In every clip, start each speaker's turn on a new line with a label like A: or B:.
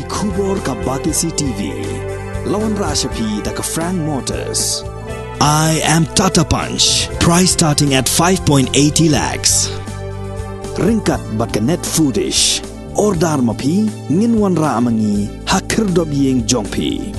A: Kubor ka Batisi TV. Lawan Rashapi da ka Frank Motors. I am Tata Punch. Price starting at 5.80 lakhs. Ringkat bat ka net foodish. Ordar mapi nginwan ra amangi hakir dobyeng jongpi.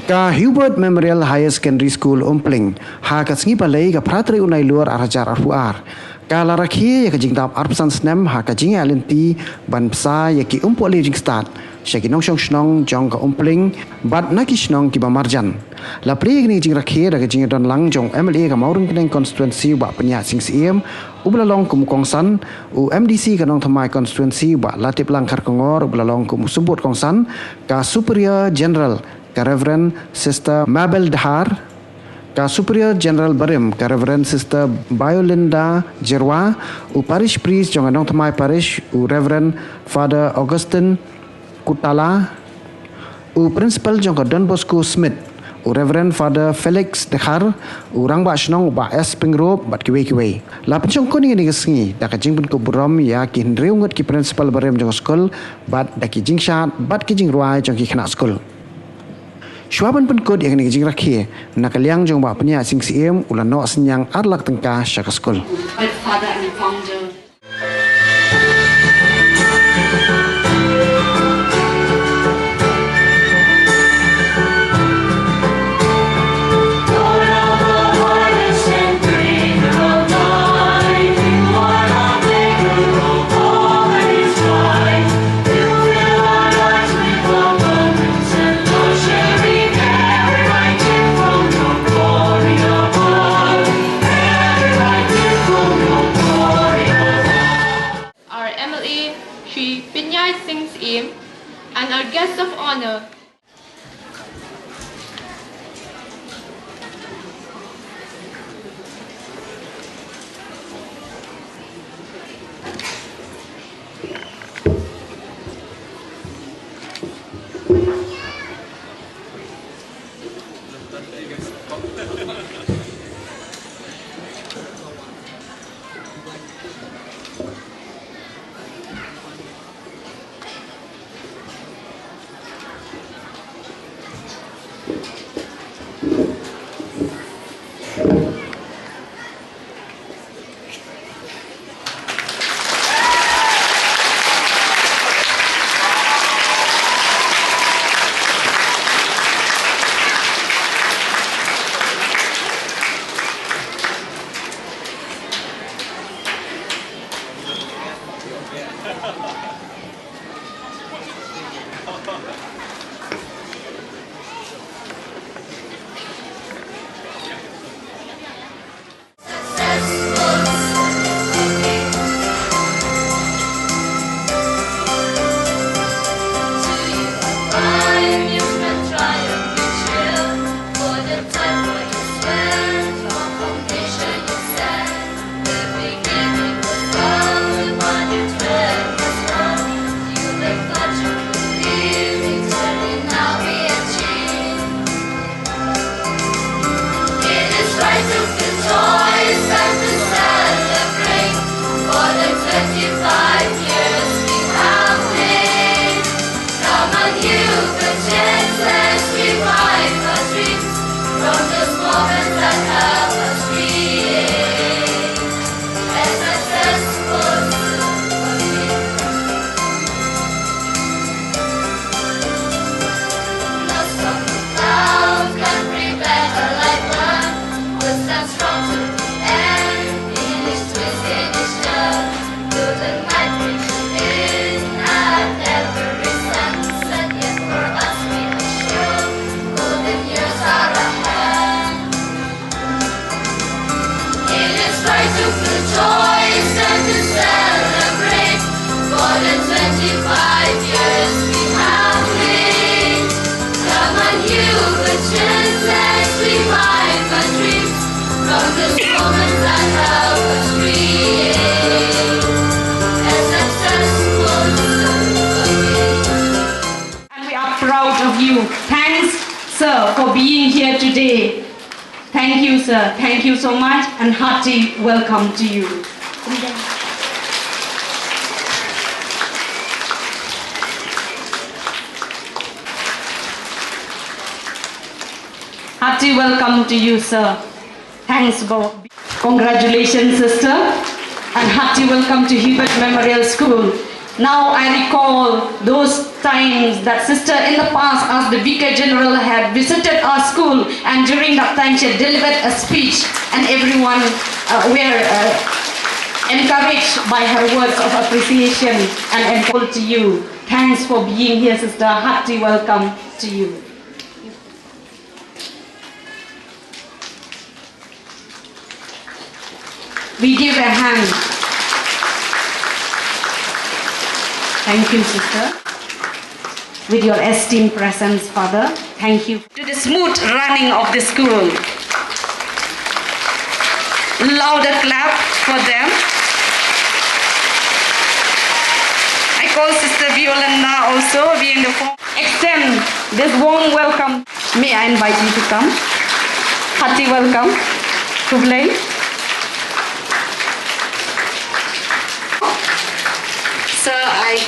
B: Ka Hubert Memorial Higher Secondary School Umpling ha ka sngi palai ka pratri unai luar arajar arfuar. Kala rakhi ya ka jingdap arpsan Snem ha ka jinga alenti ban psa ya ki umpo le jing start shaki nong snong jong ka Umpling bat naki snong ki ba marjan la pleg ni jing rakhi da ka jing don lang jong MLA ka maurung kneng constituency ba penya sing siem ublalong kum kongsan u MDC ka nong thamai constituency ba latip lang khar kongor ublalong kum subut kongsan ka Superior General ka Reverend Sister Mabel Dahar ka Superior General Barim ka Reverend Sister Biolinda Jerwa u Parish Priest jong anong thamai Parish u Reverend Father Augustine Kutala u Principal jong ka Don Bosco Smith u Reverend Father Felix Dekhar u rangba snong ba S Pingrop bat kiwe la penchong ko ni ngi da ka jing pun ko buram ya ki ndreungot ki Principal Barim jong school bat da ki jing shat bat ki jing ruai jong ki khana school Shuaban pun kod yang ni jing rakhi nakaliang jong ba penya sing siem ulan no Synniang arlak tengka syaka school.
C: Father and founder.
D: And our guest of honor,
C: Thanks, sir, for being here today. Thank you, sir. Thank you so much, and hearty welcome to you. Hearty welcome to you, sir. Thanks, God. Congratulations, sister, and hearty welcome to Hubert Memorial School. Now I recall those times that sister in the past, as the Vicar General, had visited our school, and during that time she had delivered a speech, and everyone were encouraged by her words of appreciation and encouragement to you. Thanks for being here, sister. Hearty welcome to you. We give a hand. Thank you, sister. With your esteemed presence, Father, thank you to the smooth running of the school. Louder clap for them. I call Sister Violanda also being the form. Extend this warm welcome. May I invite you to come? Hearty welcome to Blaine. Sir, I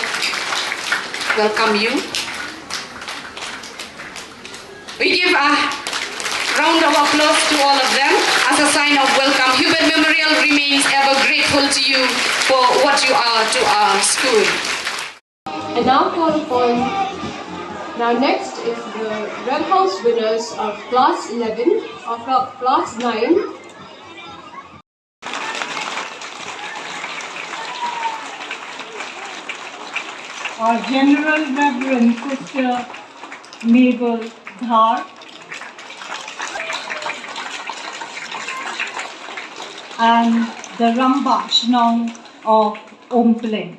C: welcome you. We give a round of applause to all of them as a sign of welcome. Hubert Memorial remains ever grateful to you for what you are to our school.
D: And now call upon. Now next is the Red House winners of Class 11 of Class 9.
E: Our General Reverend Sister Mabel Dhar, and the Ramba Synniang of Umpling.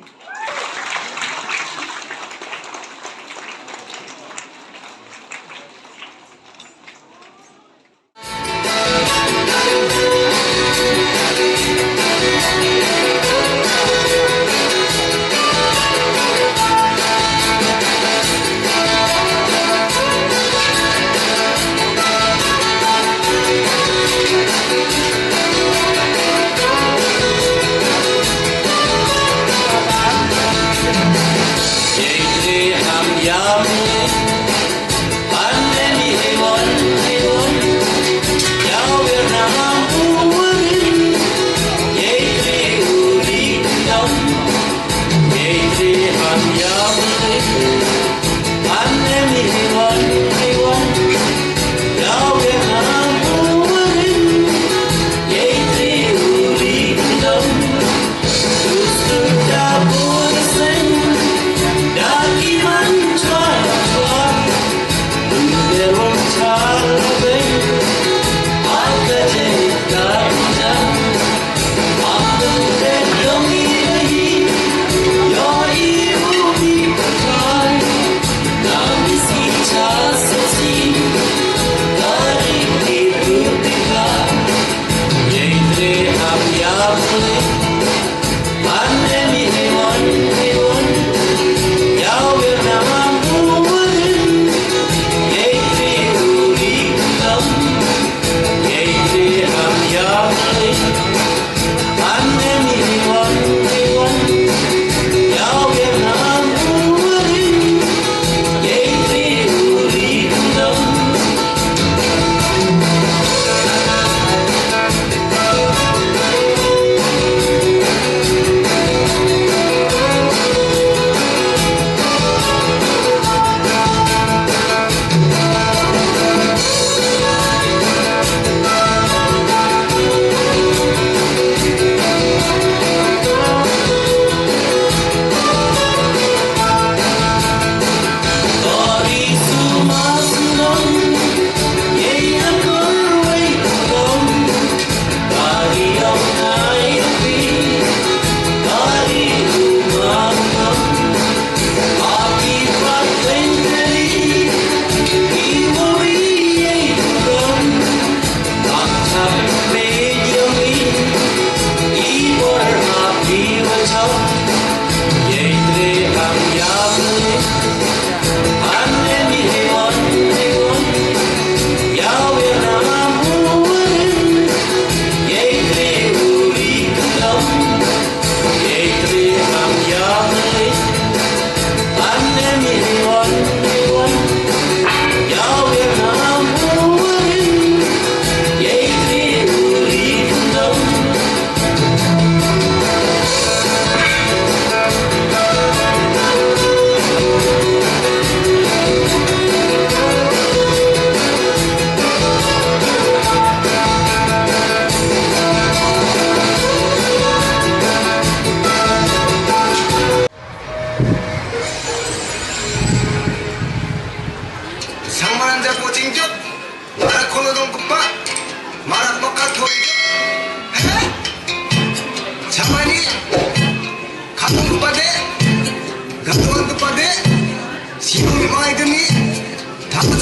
F: Daki man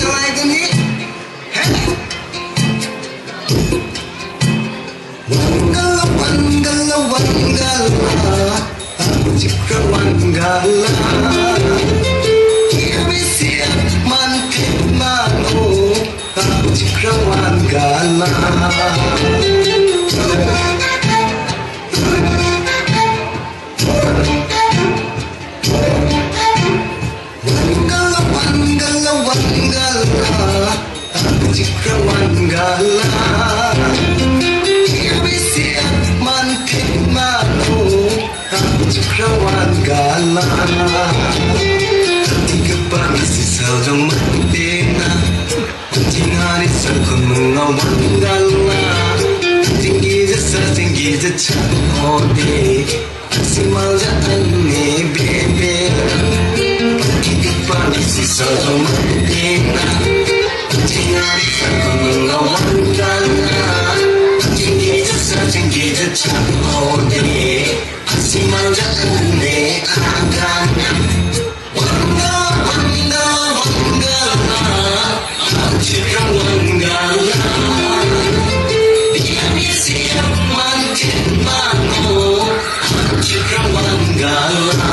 F: like the need. Wangala, Chikra Wangala. Here we see a man, Mano, Chikra Wangala. Chikra Wangala. Here we see a man, Mano, Chikra Wangala. Tiga pagi sisal jong mandena, tingari serkun Wangala. Tinggi je chakode, simal jatan ne bebe. Tiga pagi sisal jong mandena. Tinggi chakode, simal jatan ne agana. Chikra Wangala. Biar siap makin Mano, Chikra Wangala.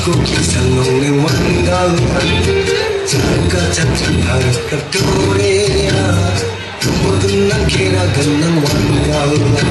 F: Kisah nong Wangala, jaga jangan harap Korea, kemudian kira kenang Wangala.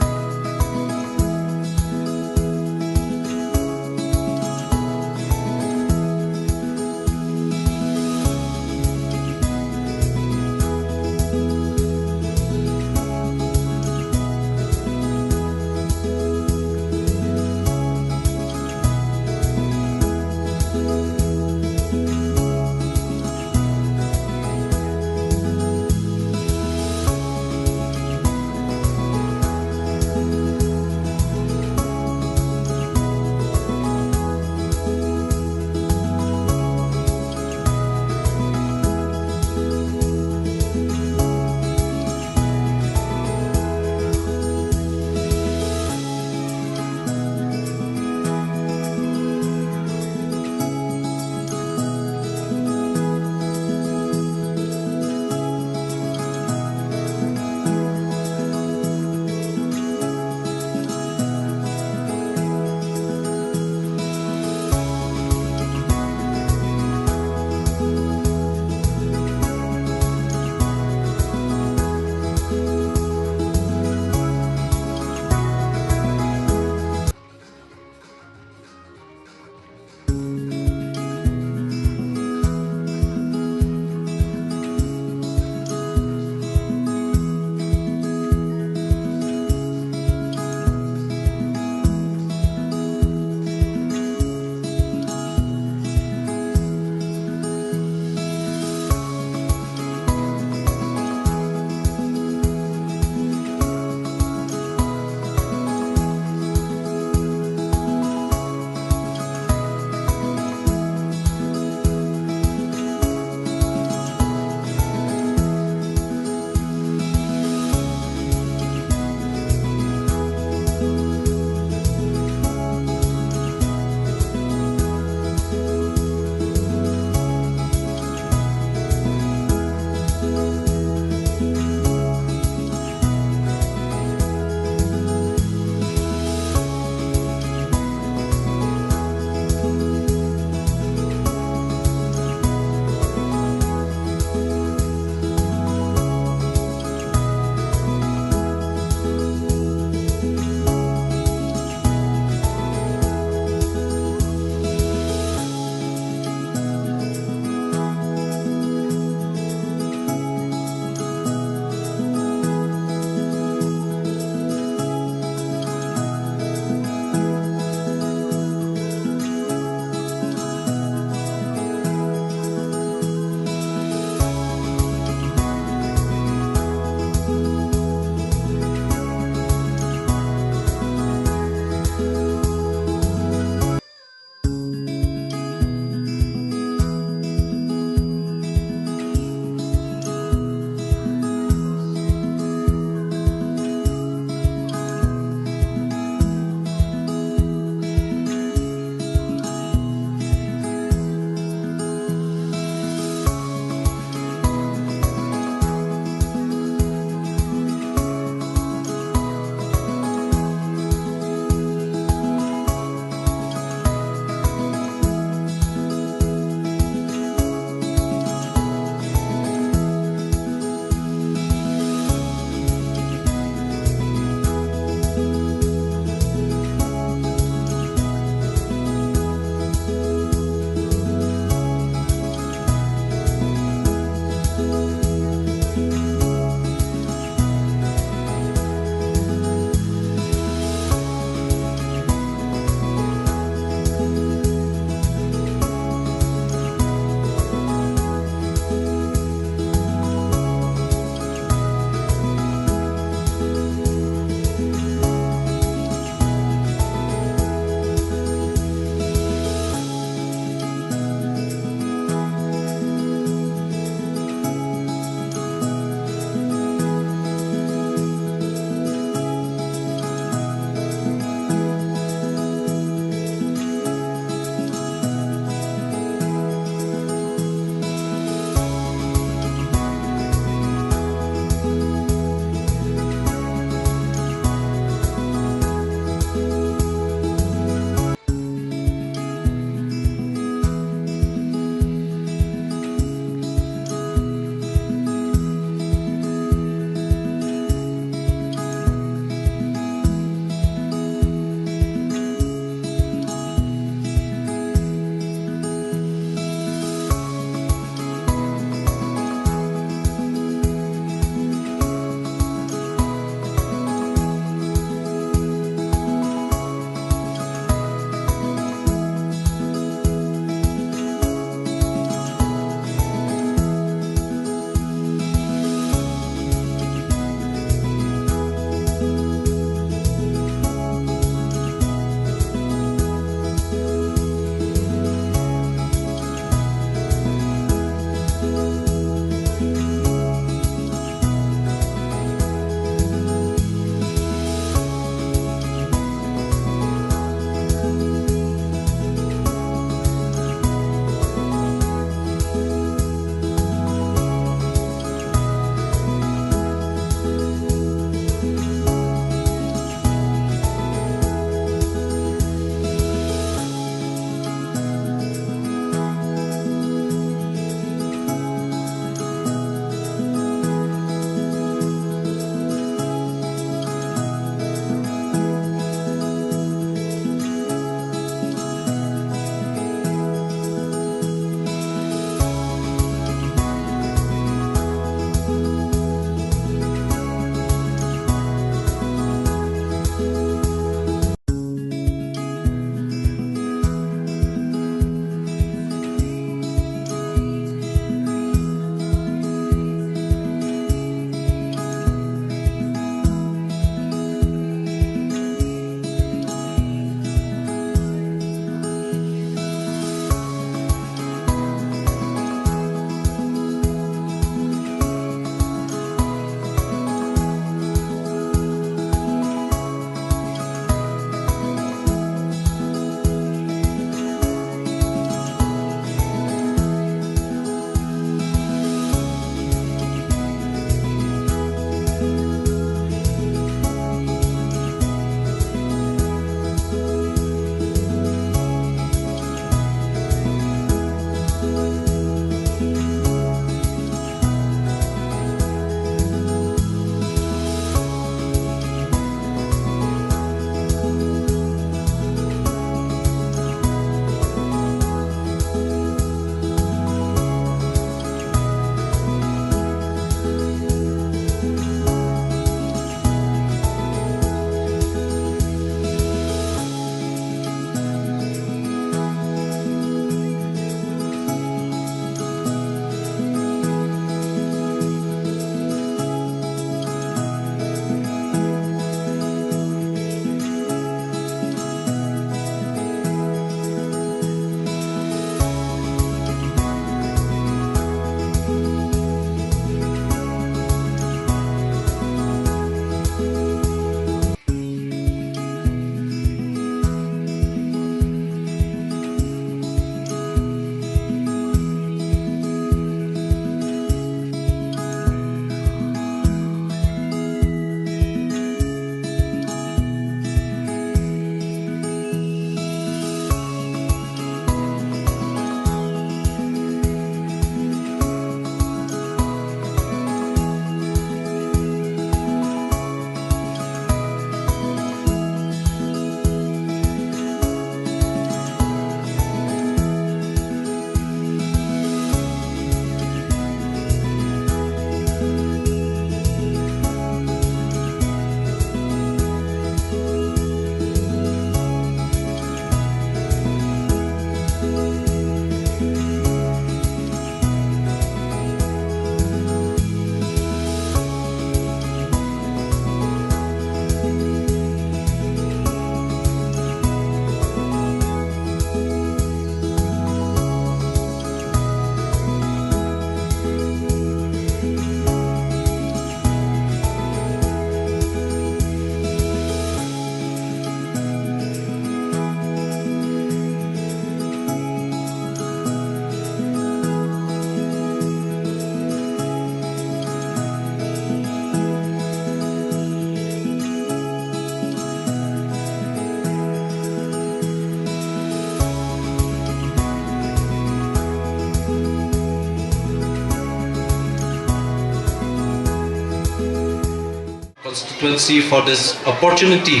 G: constituency for this opportunity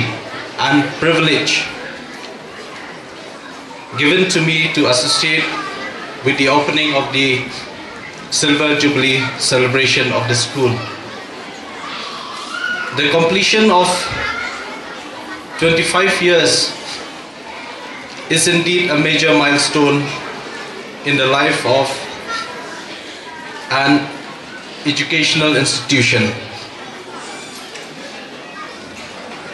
G: and privilege given to me to associate with the opening of the Silver Jubilee celebration of the school. The completion of 25 years is indeed a major milestone in the life of an educational institution.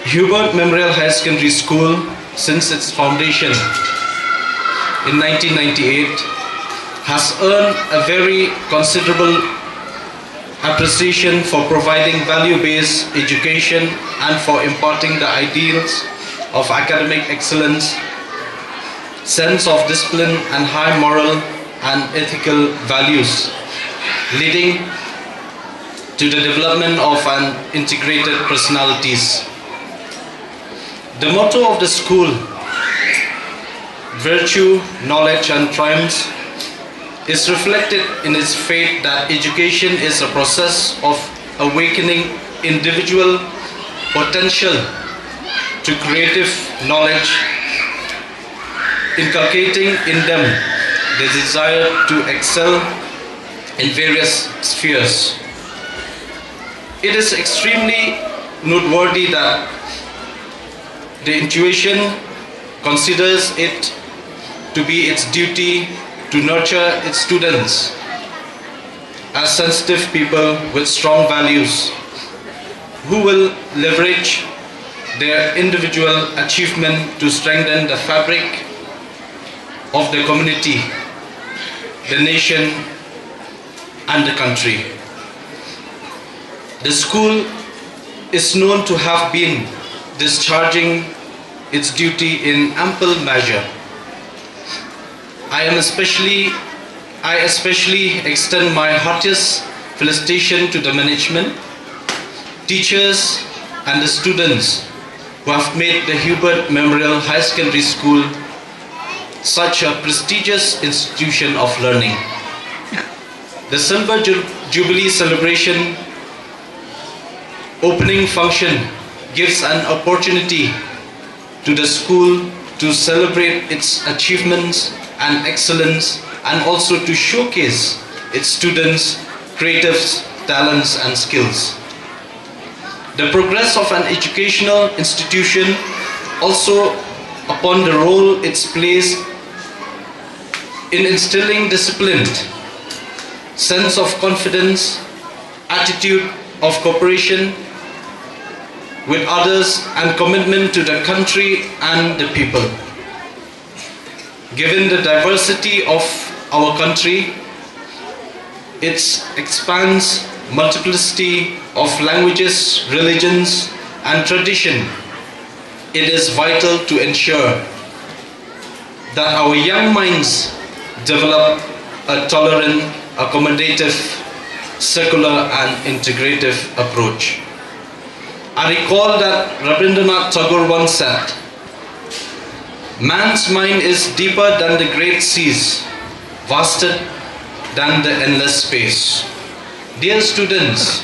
G: Hubert Memorial Higher Secondary School, since its foundation in 1998, has earned a very considerable appreciation for providing value-based education and for imparting the ideals of academic excellence, sense of discipline and high moral and ethical values, leading to the development of an integrated personalities. The motto of the school, virtue, knowledge and triumphs, is reflected in its faith that education is a process of awakening individual potential to creative knowledge, inculcating in them the desire to excel in various spheres. It is extremely noteworthy that the intuition considers it to be its duty to nurture its students as sensitive people with strong values who will leverage their individual achievement to strengthen the fabric of the community, the nation and the country. The school is known to have been discharging its duty in ample measure. I especially extend my heartiest felicitation to the management, teachers and the students who have made the Hubert Memorial High Secondary School such a prestigious institution of learning. The Silver Jubilee celebration opening function gives an opportunity to the school to celebrate its achievements and excellence and also to showcase its students' creative talents and skills. The progress of an educational institution also upon the role it plays in instilling disciplined sense of confidence, attitude of cooperation with others and commitment to the country and the people. Given the diversity of our country, its expanse multiplicity of languages, religions and tradition, it is vital to ensure that our young minds develop a tolerant, accommodative, secular and integrative approach. I recall that Rabindranath Tagore once said, "Man's mind is deeper than the great seas, vaster than the endless space." Dear students,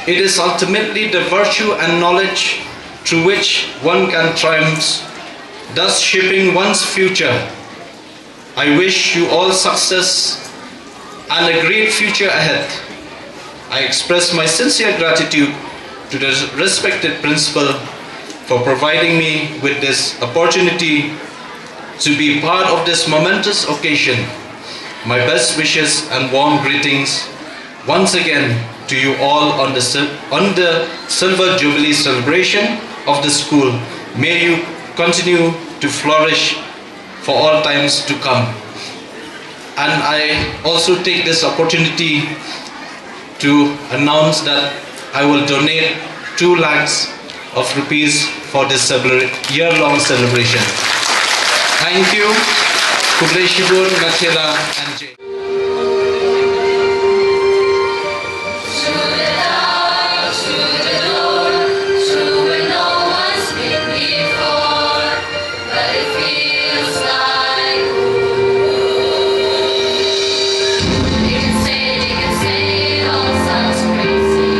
G: it is ultimately the virtue and knowledge through which one can triumph, thus shaping one's future. I wish you all success and a great future ahead. I express my sincere gratitude to the respected principal for providing me with this opportunity to be part of this momentous occasion. My best wishes and warm greetings once again to you all on the Silver Jubilee celebration of the school. May you continue to flourish for all times to come. And I also take this opportunity to announce that I will donate 2 lakhs of rupees for this year-long celebration. Thank you, Kubleshibur, Mathila and Jay.
H: They can say it all sounds crazy.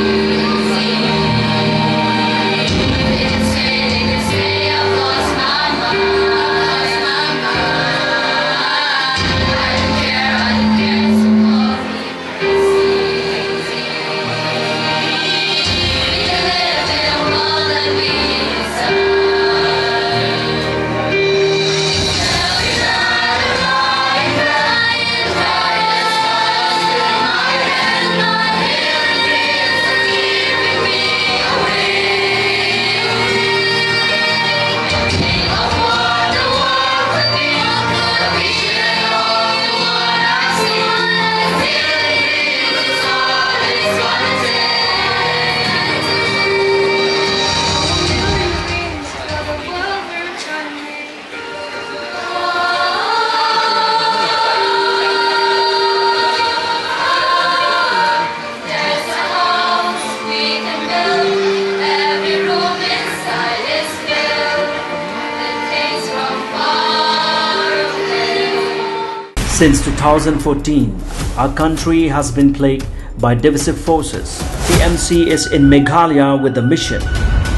H: Since 2014, our country has been plagued by divisive forces. TMC is in Meghalaya with the mission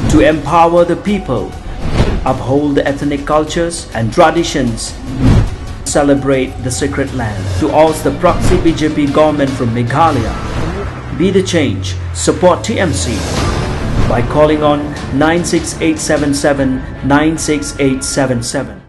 H: to empower the people, uphold the ethnic cultures and traditions, celebrate the sacred land. To oust the proxy BJP government from Meghalaya, be the change, support TMC by calling on 96877 96877.